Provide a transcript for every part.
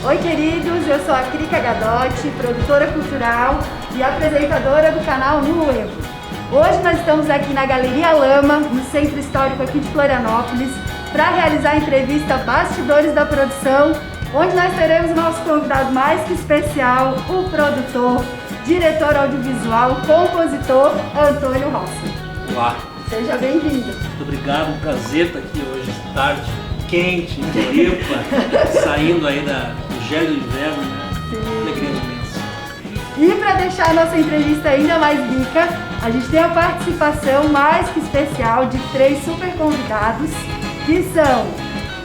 Oi, queridos, eu sou a Krika Gadotti, produtora cultural e apresentadora do canal Nuevo. Hoje nós estamos aqui na Galeria Lama, no Centro Histórico aqui de Florianópolis, para realizar a entrevista Bastidores da Produção, onde nós teremos nosso convidado mais que especial, o produtor, diretor audiovisual, compositor, Antônio Rossi. Olá. Seja bem-vindo. Muito obrigado, um prazer estar aqui hoje, tarde, quente, em Floripa, saindo aí do gelo do inverno, né? Alegria imensa. E para deixar a nossa entrevista ainda mais rica, a gente tem a participação mais que especial de 3 super convidados, que são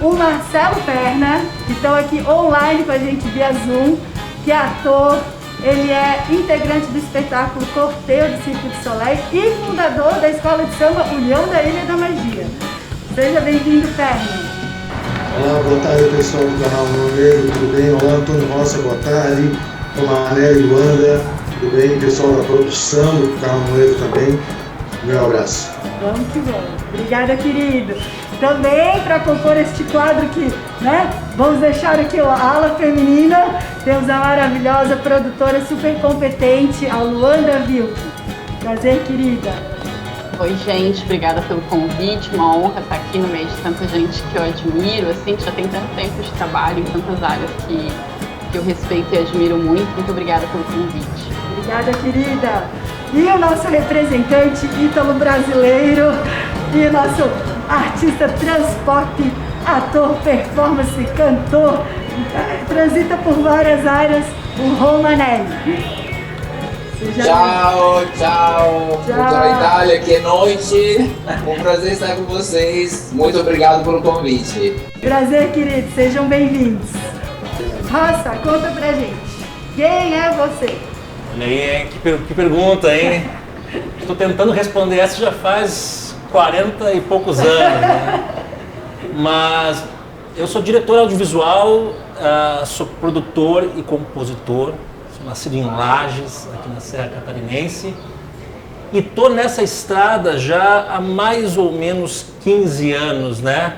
o Marcelo Perna, que estão aqui online com a gente via Zoom, que é ator, ele é integrante do espetáculo Corteio do Circo de Soleil e fundador da escola de samba União da Ilha da Magia. Seja bem-vindo, Perna. Olá, boa tarde pessoal do canal Nuevo, tudo bem? Olá, Antônio Rossi, boa tarde. Olá, Mané e Luanda, tudo bem? Pessoal da produção do canal Nuevo também, meu abraço. Vamos que vamos. Obrigada, querido. Também para compor este quadro aqui, né? Vamos deixar aqui a ala feminina. Temos a maravilhosa produtora super competente, a Luanda Vilk. Prazer, querida. Oi, gente, obrigada pelo convite, uma honra estar aqui no meio de tanta gente que eu admiro, assim, que já tem tanto tempo de trabalho em tantas áreas que eu respeito e admiro muito. Muito obrigada pelo convite. Obrigada, querida. E o nosso representante ítalo-brasileiro e o nosso artista transpop, ator, performance, cantor, transita por várias áreas, o Romanelli. Ciao, Cultura Itália, que noite, um prazer estar com vocês, muito obrigado pelo convite. Prazer, querido, sejam bem-vindos. Rossa, conta pra gente, quem é você? Olha aí, que pergunta, hein? Estou tentando responder essa já faz 40 e poucos anos, né? Mas eu sou diretor audiovisual, sou produtor e compositor. Nascido em Lages, aqui na Serra Catarinense, e tô nessa estrada já há mais ou menos 15 anos, né?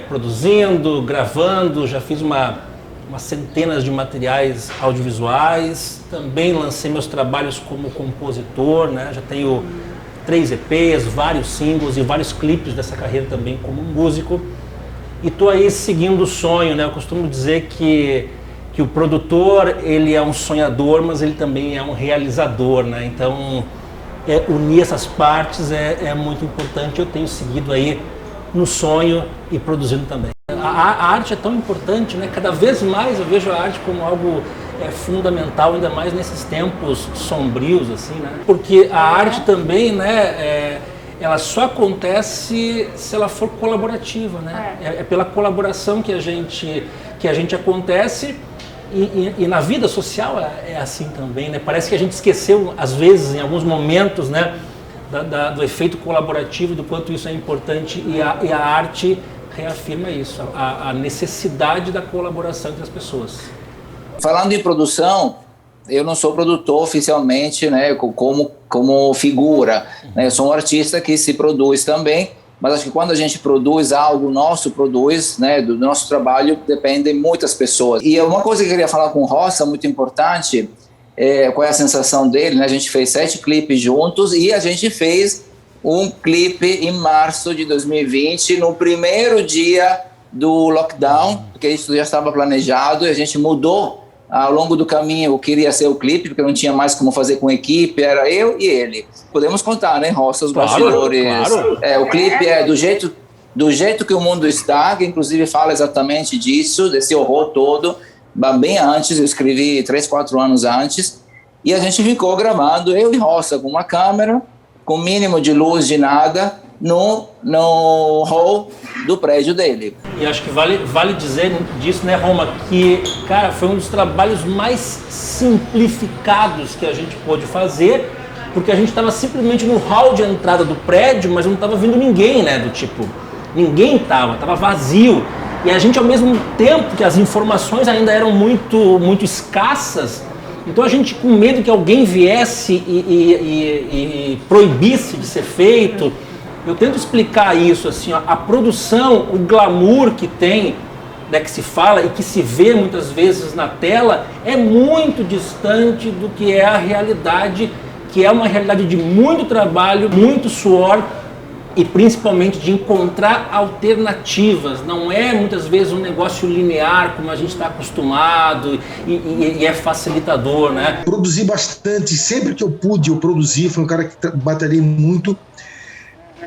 Produzindo, gravando, já fiz umas centenas de materiais audiovisuais, também lancei meus trabalhos como compositor, né? Já tenho 3 EPs, vários singles e vários clipes dessa carreira também como músico, e tô aí seguindo o sonho, né? Eu costumo dizer que o produtor, ele é um sonhador, mas ele também é um realizador, né? Então, unir essas partes é muito importante. Eu tenho seguido aí no sonho e produzindo também. A arte é tão importante, né? Cada vez mais eu vejo a arte como algo fundamental, ainda mais nesses tempos sombrios, assim, né? Porque a arte também, né? Ela só acontece se ela for colaborativa, né? É pela colaboração que a gente acontece. E na vida social é assim também, né? Parece que a gente esqueceu, às vezes, em alguns momentos, né, do efeito colaborativo, do quanto isso é importante, e a arte reafirma isso, a necessidade da colaboração entre as pessoas. Falando em produção, eu não sou produtor oficialmente, né, como figura, né? Eu sou um artista que se produz também, mas acho que quando a gente produz algo, né, do nosso trabalho, dependem muitas pessoas. E uma coisa que eu queria falar com o Rossa, muito importante, qual é a sensação dele, né? A gente fez 7 clipes juntos e a gente fez um clipe em março de 2020, no primeiro dia do lockdown, porque isso já estava planejado e a gente mudou ao longo do caminho. Eu queria ser o clipe, porque não tinha mais como fazer com equipe, era eu e ele. Podemos contar, né, Rossa, os bastidores. Claro. O clipe é do jeito que o mundo está, que inclusive fala exatamente disso, desse horror todo, bem antes, eu escrevi 3, 4 anos antes, e a gente ficou gravando, eu e Rossa, com uma câmera, com mínimo de luz, de nada, no hall do prédio dele. E acho que vale dizer disso, né, Roma, que, cara, foi um dos trabalhos mais simplificados que a gente pôde fazer, porque a gente estava simplesmente no hall de entrada do prédio, mas não estava vindo ninguém, né, do tipo, ninguém estava vazio. E a gente, ao mesmo tempo que as informações ainda eram muito escassas, então a gente, com medo que alguém viesse e proibisse de ser feito, eu tento explicar isso, assim, ó, a produção, o glamour que tem né, que se fala e que se vê muitas vezes na tela é muito distante do que é a realidade, que é uma realidade de muito trabalho, muito suor e principalmente de encontrar alternativas. Não é muitas vezes um negócio linear como a gente está acostumado e é facilitador, né? Produzi bastante, sempre que eu pude eu produzi, foi um cara que batalhei muito.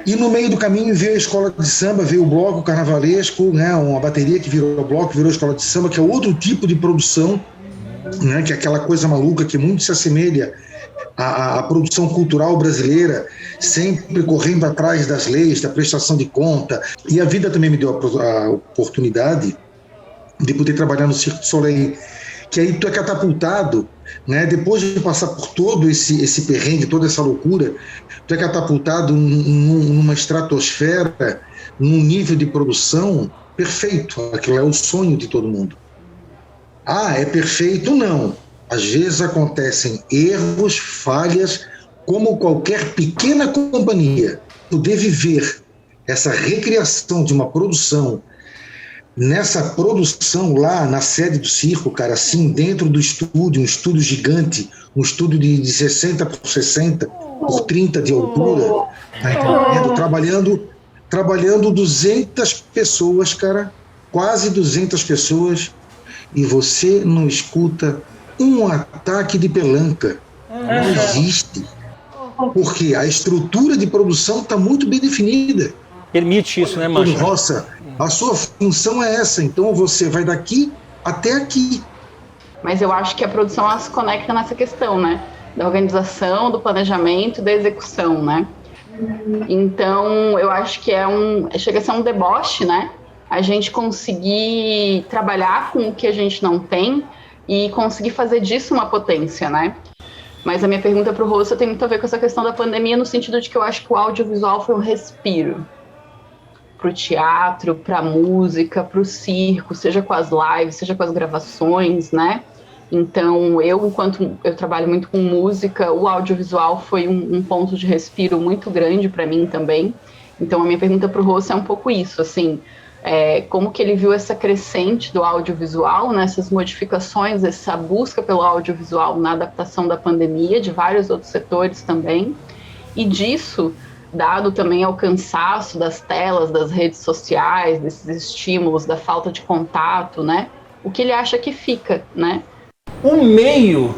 E no meio do caminho veio a escola de samba, veio o bloco carnavalesco, né, uma bateria que virou bloco, virou escola de samba, que é outro tipo de produção, né, que é aquela coisa maluca que muito se assemelha à produção cultural brasileira, sempre correndo atrás das leis, da prestação de conta. E a vida também me deu a oportunidade de poder trabalhar no Cirque du Soleil, que aí tu é catapultado, né? Depois de passar por todo esse perrengue, toda essa loucura, tu é catapultado numa estratosfera, num nível de produção perfeito. Aquilo é o sonho de todo mundo. Ah, é perfeito? Não. Às vezes acontecem erros, falhas, como qualquer pequena companhia. Poder viver essa recriação de uma produção, nessa produção lá na sede do circo, cara, assim, dentro do estúdio, um estúdio gigante, um estúdio de 60 por 60 por 30 de altura, tá entendendo? Trabalhando 200 pessoas, cara, quase 200 pessoas, e você não escuta um ataque de pelanca. Não existe. Porque a estrutura de produção está muito bem definida. Permite isso, né, Mancha? Roça, a sua função é essa, então você vai daqui até aqui. Mas eu acho que a produção ela se conecta nessa questão, né? Da organização, do planejamento e da execução, né? Então, eu acho que chega a ser um deboche, né? A gente conseguir trabalhar com o que a gente não tem e conseguir fazer disso uma potência, né? Mas a minha pergunta para o Rosso tem muito a ver com essa questão da pandemia, no sentido de que eu acho que o audiovisual foi um respiro para o teatro, para a música, para o circo, seja com as lives, seja com as gravações, né? Então, enquanto eu trabalho muito com música, o audiovisual foi um ponto de respiro muito grande para mim também. Então, a minha pergunta para o Rosso é um pouco isso, assim, como que ele viu essa crescente do audiovisual, né, essas modificações, essa busca pelo audiovisual na adaptação da pandemia, de vários outros setores também, e disso, dado também ao cansaço das telas, das redes sociais, desses estímulos, da falta de contato, né, o que ele acha que fica, né? O meio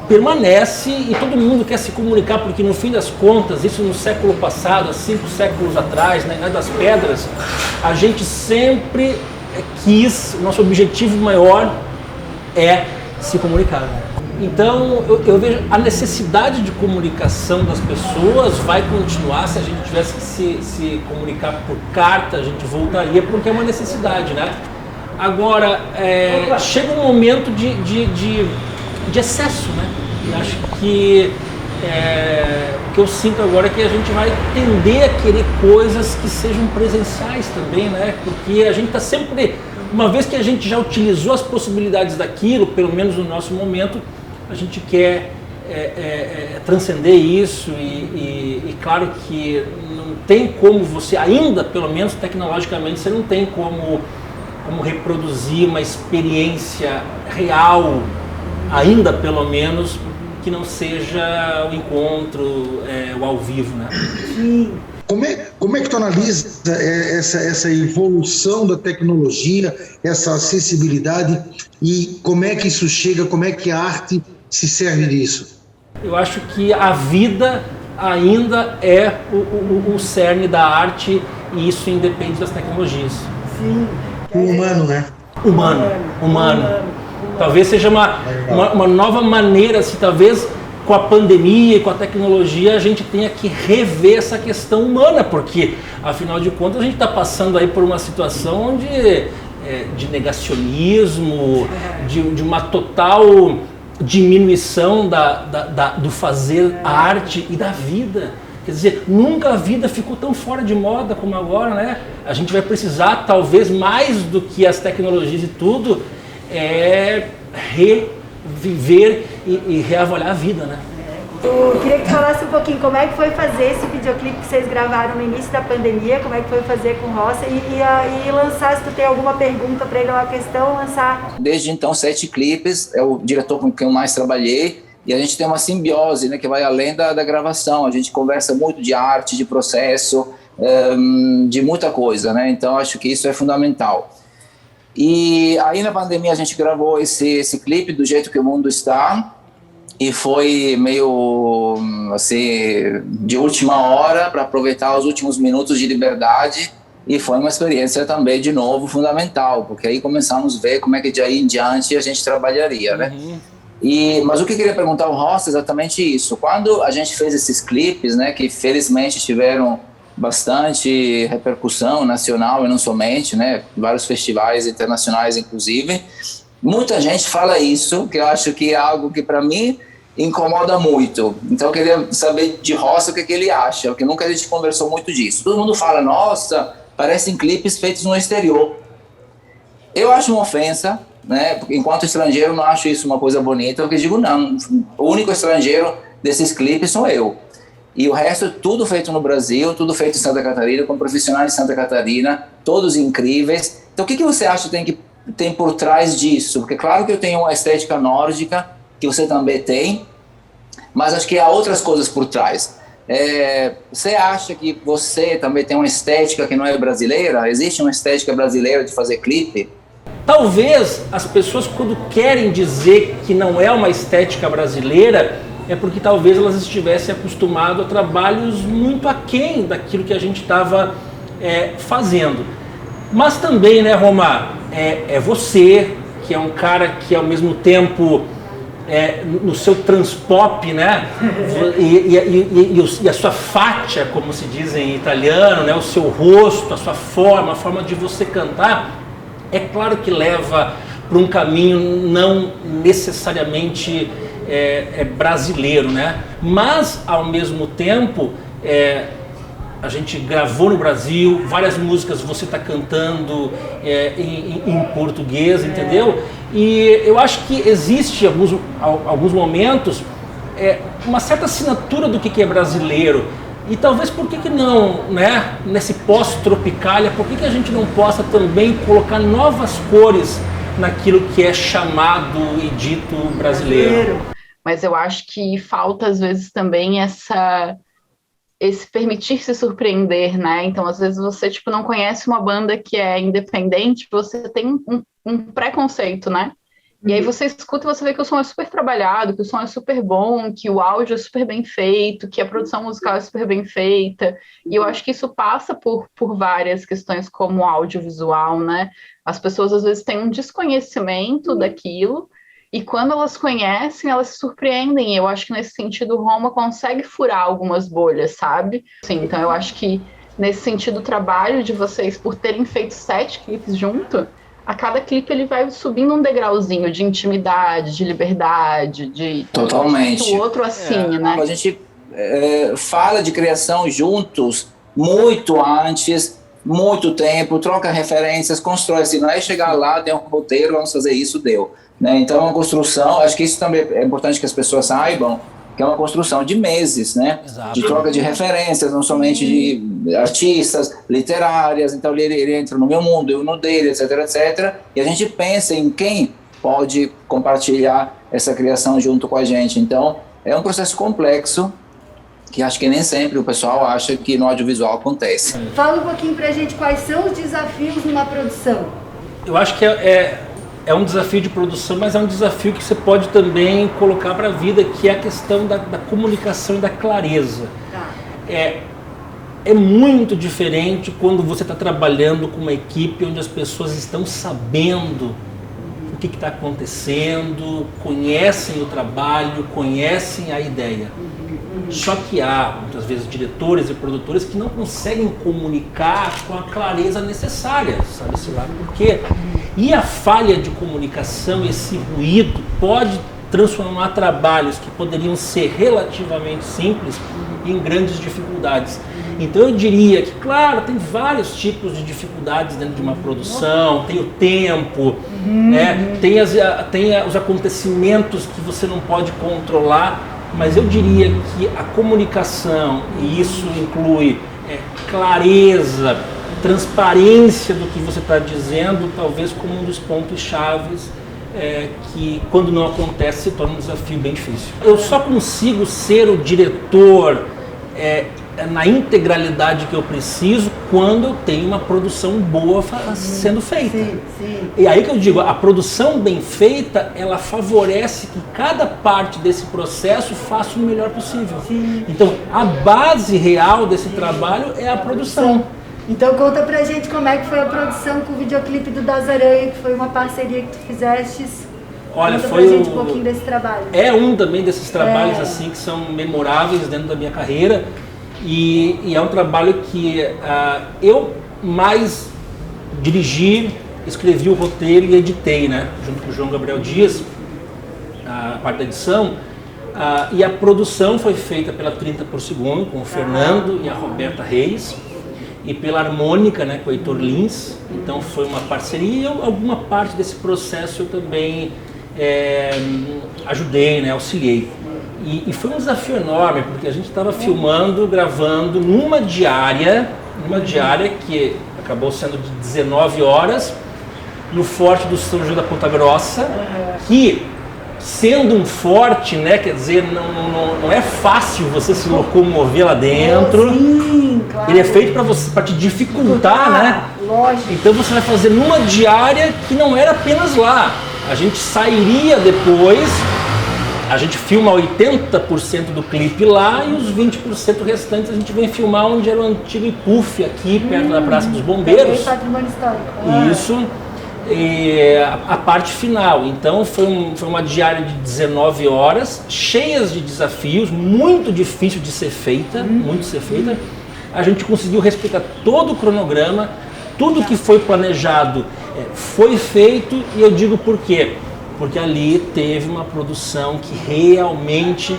permanece e todo mundo quer se comunicar, porque no fim das contas, isso no século passado, há 5 séculos atrás, na Idade das Pedras, a gente sempre quis, o nosso objetivo maior é se comunicar. Então eu vejo a necessidade de comunicação das pessoas vai continuar. Se a gente tivesse que se comunicar por carta, a gente voltaria, porque é uma necessidade, né? Agora, chega um momento de excesso, né? E acho que o que eu sinto agora é que a gente vai tender a querer coisas que sejam presenciais também, né? Porque a gente está sempre, uma vez que a gente já utilizou as possibilidades daquilo, pelo menos no nosso momento, a gente quer transcender isso e claro que não tem como você, ainda pelo menos tecnologicamente, você não tem como reproduzir uma experiência real, ainda pelo menos, que não seja o encontro, o ao vivo, né? Sim. Como é que tu analisa essa evolução da tecnologia, essa acessibilidade, e como é que isso chega, como é que a arte se serve disso? Eu acho que a vida ainda é o cerne da arte, e isso independe das tecnologias. Sim. O humano, né? Humano. Talvez seja uma nova maneira, se talvez com a pandemia e com a tecnologia a gente tenha que rever essa questão humana, porque afinal de contas a gente está passando aí por uma situação de negacionismo, de uma total diminuição do fazer arte e da vida. Quer dizer, nunca a vida ficou tão fora de moda como agora, né? A gente vai precisar, talvez mais do que as tecnologias e tudo, reviver e reavaliar a vida, né? Com Eu queria que tu falasse um pouquinho como é que foi fazer esse videoclipe que vocês gravaram no início da pandemia, como é que foi fazer com o Roça e lançar, se tu tem alguma pergunta para ele, uma questão, lançar. Desde então, 7 clipes, é o diretor com quem eu mais trabalhei, e a gente tem uma simbiose, né, que vai além da gravação. A gente conversa muito de arte, de processo, de muita coisa, né? Então acho que isso é fundamental. E aí na pandemia a gente gravou esse clipe do jeito que o mundo está, e foi meio assim de última hora para aproveitar os últimos minutos de liberdade, e foi uma experiência também de novo fundamental, porque aí começamos a ver como é que de aí em diante a gente trabalharia, né? Mas o que eu queria perguntar ao Roça é exatamente isso. Quando a gente fez esses clipes, né, que felizmente tiveram bastante repercussão nacional e não somente, né, vários festivais internacionais inclusive, muita gente fala isso, que eu acho que é algo que para mim incomoda muito. Então eu queria saber de Roça o que ele acha, porque nunca a gente conversou muito disso. Todo mundo fala, nossa, parecem clipes feitos no exterior. Eu acho uma ofensa, né? Enquanto estrangeiro não acho isso uma coisa bonita, porque digo não, o único estrangeiro desses clipes sou eu. E o resto tudo feito no Brasil, tudo feito em Santa Catarina, com profissionais de Santa Catarina, todos incríveis. Então o que você acha que tem por trás disso? Porque claro que eu tenho uma estética nórdica, que você também tem, mas acho que há outras coisas por trás. Você acha que você também tem uma estética que não é brasileira? Existe uma estética brasileira de fazer clipe? Talvez as pessoas, quando querem dizer que não é uma estética brasileira, é porque talvez elas estivessem acostumadas a trabalhos muito aquém daquilo que a gente estava fazendo. Mas também, né, Roma, é você, que é um cara que ao mesmo tempo, no seu transpop, né, e a sua faccia, como se diz em italiano, né, o seu rosto, a sua forma, a forma de você cantar, é claro que leva para um caminho não necessariamente brasileiro, né? Mas, ao mesmo tempo, a gente gravou no Brasil, várias músicas você está cantando em português, entendeu? E eu acho que existe alguns momentos uma certa assinatura do que é brasileiro. E talvez por que não, né, nesse pós-tropicália, por que a gente não possa também colocar novas cores naquilo que é chamado e dito brasileiro? Mas eu acho que falta às vezes também esse permitir se surpreender, né? Então às vezes você não conhece uma banda que é independente, você tem um preconceito, né? E aí você escuta e você vê que o som é super trabalhado, que o som é super bom, que o áudio é super bem feito, que a produção musical é super bem feita. E eu acho que isso passa por várias questões como o audiovisual, né? As pessoas às vezes têm um desconhecimento daquilo, e quando elas conhecem, elas se surpreendem. E eu acho que nesse sentido o Roma consegue furar algumas bolhas, sabe? Sim, então eu acho que nesse sentido o trabalho de vocês, por terem feito 7 clipes junto, a cada clipe ele vai subindo um degrauzinho de intimidade, de liberdade, de... Totalmente. O outro assim, né? A gente fala de criação juntos muito antes, muito tempo, troca referências, constrói assim, não é chegar lá, tem um roteiro, vamos fazer isso, deu. Né? Então é uma construção, acho que isso também é importante que as pessoas saibam, que é uma construção de meses, né? Exato. De troca de referências, não somente de artistas, literárias. Então ele entra no meu mundo, eu no dele, etc, etc. E a gente pensa em quem pode compartilhar essa criação junto com a gente. Então é um processo complexo, que acho que nem sempre o pessoal acha que no audiovisual acontece. Fala um pouquinho pra gente quais são os desafios numa produção. Eu acho que é um desafio de produção, mas é um desafio que você pode também colocar para a vida, que é a questão da comunicação e da clareza. Tá. É muito diferente quando você está trabalhando com uma equipe onde as pessoas estão sabendo o que está acontecendo, conhecem o trabalho, conhecem a ideia. Só que há, muitas vezes, diretores e produtores que não conseguem comunicar com a clareza necessária, sabe-se lá por quê? E a falha de comunicação, esse ruído, pode transformar trabalhos que poderiam ser relativamente simples em grandes dificuldades. Então eu diria que, claro, tem vários tipos de dificuldades dentro de uma produção, tem o tempo, né? Tem os acontecimentos que você não pode controlar, mas eu diria que a comunicação, e isso inclui clareza, transparência do que você está dizendo, talvez como um dos pontos chaves que, quando não acontece, se torna um desafio bem difícil. Eu só consigo ser o diretor na integralidade que eu preciso quando eu tenho uma produção boa sendo feita. Sim, sim. E aí que eu digo, a produção bem feita, ela favorece que cada parte desse processo faça o melhor possível. Sim. Então, a base real desse trabalho é a produção. Então conta pra gente como é que foi a produção com o videoclipe do Das Aranha, que foi uma parceria que tu fizestes. Olha, conta foi pra gente um pouquinho desse trabalho. É um também desses trabalhos assim que são memoráveis dentro da minha carreira. E é um trabalho que eu mais dirigi, escrevi o roteiro e editei, né? Junto com o João Gabriel Dias, a parte da edição. E a produção foi feita pela 30 por segundo, com o Fernando e a Roberta Reis. E pela Harmônica, né, com o Heitor Lins. Então foi uma parceria. Alguma parte desse processo eu também ajudei, né, auxiliei. E foi um desafio enorme, porque a gente estava filmando, gravando numa diária que acabou sendo de 19 horas, no Forte do São João da Ponta Grossa, que, sendo um forte, né, quer dizer, não é fácil você se locomover lá dentro. Sim, claro. Ele é feito para te dificultar, né? Lógico. Então você vai fazer numa diária que não era apenas lá. A gente sairia depois. A gente filma 80% do clipe lá e os 20% restantes a gente vem filmar onde era o antigo IPUF, aqui perto da Praça dos Bombeiros. Patrimônio histórico. Isso. E a parte final. Então foi uma diária de 19 horas, cheias de desafios, muito difícil de ser feita, A gente conseguiu respeitar todo o cronograma, tudo que foi planejado foi feito, e eu digo por quê? Porque ali teve uma produção que realmente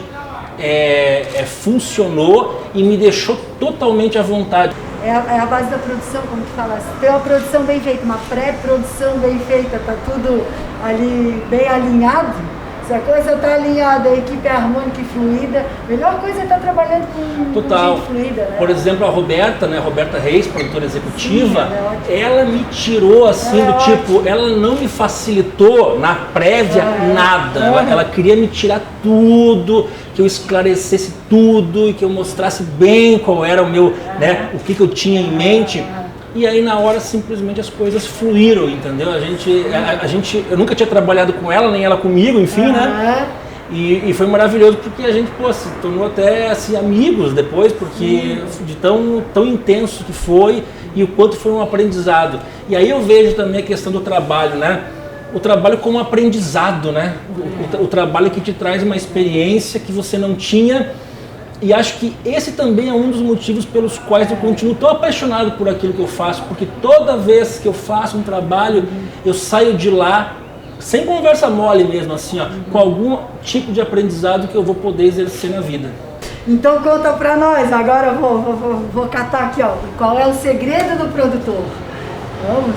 funcionou e me deixou totalmente à vontade. É a base da produção, como tu falaste. Tem uma produção bem feita, uma pré-produção bem feita, tá tudo ali bem alinhado. Se a coisa está alinhada, a equipe é harmônica e fluida, a melhor coisa é estar trabalhando com gente fluida, né? Por exemplo, a Roberta, né, Roberta Reis, produtora executiva, Sim, ela me tirou assim do tipo, ela não me facilitou na prévia nada, ela queria me tirar tudo, que eu esclarecesse tudo e que eu mostrasse bem qual era o meu, né, o que eu tinha em mente. E aí na hora simplesmente as coisas fluíram, entendeu? Eu nunca tinha trabalhado com ela, nem ela comigo, enfim, né? E foi maravilhoso porque a gente, se tornou até assim, amigos depois, porque de tão intenso que foi e o quanto foi um aprendizado. E aí eu vejo também a questão do trabalho, né? O trabalho como aprendizado, né? O trabalho que te traz uma experiência que você não tinha. E acho que esse também é um dos motivos pelos quais eu continuo tão apaixonado por aquilo que eu faço, porque toda vez que eu faço um trabalho, eu saio de lá, sem conversa mole mesmo, assim, com algum tipo de aprendizado que eu vou poder exercer na vida. Então conta pra nós, agora eu vou catar aqui, qual é o segredo do produtor? Vamos.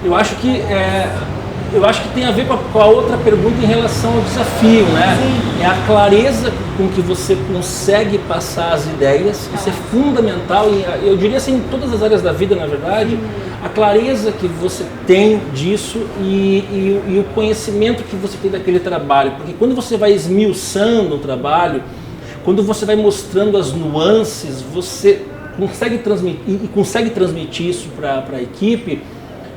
Eu acho que tem a ver com a outra pergunta em relação ao desafio, né? Sim. É a clareza com que você consegue passar as ideias, isso é fundamental, e eu diria assim, em todas as áreas da vida, na verdade, a clareza que você tem disso e o conhecimento que você tem daquele trabalho, porque quando você vai esmiuçando o trabalho, quando você vai mostrando as nuances, você consegue transmitir isso para a equipe,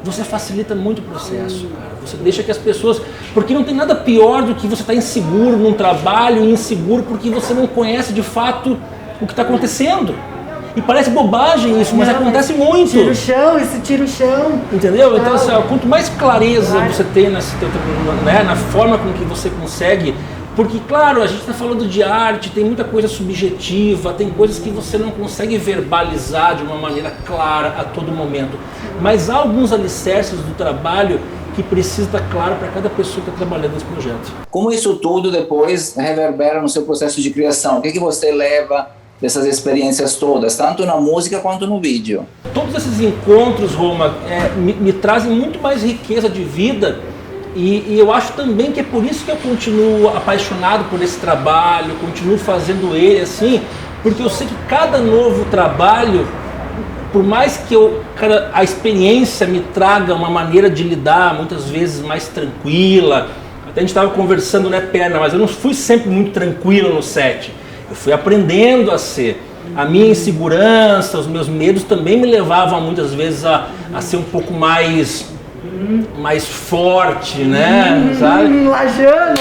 você facilita muito o processo, cara. Você deixa que as pessoas... Porque não tem nada pior do que você estar inseguro num trabalho, inseguro porque você não conhece de fato o que está acontecendo. E parece bobagem isso, mas acontece muito. Tira o chão, isso tira o chão. Entendeu? Então, assim, quanto mais clareza você tem na forma com que você consegue... Porque, claro, a gente está falando de arte, tem muita coisa subjetiva, tem coisas que você não consegue verbalizar de uma maneira clara a todo momento. Mas há alguns alicerces do trabalho que precisa estar claro para cada pessoa que está trabalhando nesse projeto. Como isso tudo depois reverbera no seu processo de criação? O que você leva dessas experiências todas, tanto na música quanto no vídeo? Todos esses encontros, Roma, me trazem muito mais riqueza de vida E eu acho também que é por isso que eu continuo apaixonado por esse trabalho, continuo fazendo ele assim, porque eu sei que cada novo trabalho, por mais que a experiência me traga uma maneira de lidar muitas vezes mais tranquila, até a gente estava conversando, né, Perna, mas eu não fui sempre muito tranquilo no set, eu fui aprendendo a ser. A minha insegurança, os meus medos também me levavam muitas vezes a ser um pouco mais forte, né? Sabe? Lajano.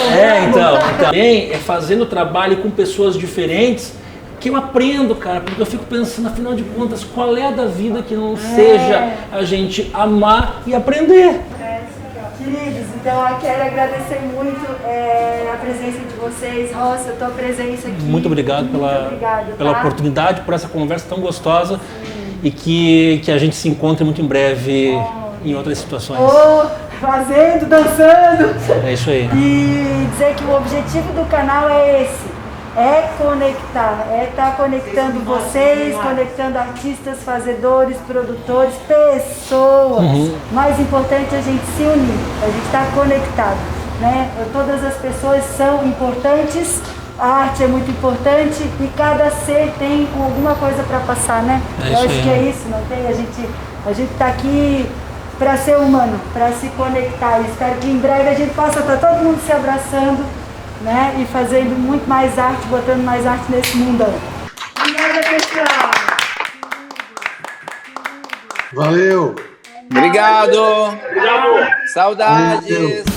Então, também é fazendo trabalho com pessoas diferentes que eu aprendo, cara, porque eu fico pensando, afinal de contas, qual é a da vida que não seja a gente amar e aprender? Queridos, então eu quero agradecer muito a presença de vocês, Roça, a tua presença aqui. Muito obrigado pela oportunidade, por essa conversa tão gostosa. E que a gente se encontre muito em breve em outras situações. Fazendo, dançando. É isso aí. E dizer que o objetivo do canal é esse. É conectar, é estar conectando vocês, conectando artistas, fazedores, produtores, pessoas. Mais importante é a gente se unir, a gente estar conectado, né? Todas as pessoas são importantes, a arte é muito importante e cada ser tem alguma coisa para passar, né? Eu acho que é isso, não tem? A gente está aqui para ser humano, para se conectar. E espero que em breve a gente possa estar todo mundo se abraçando, né? E fazendo muito mais arte, botando mais arte nesse mundão. Obrigada, pessoal! Valeu! Obrigado! Saudades!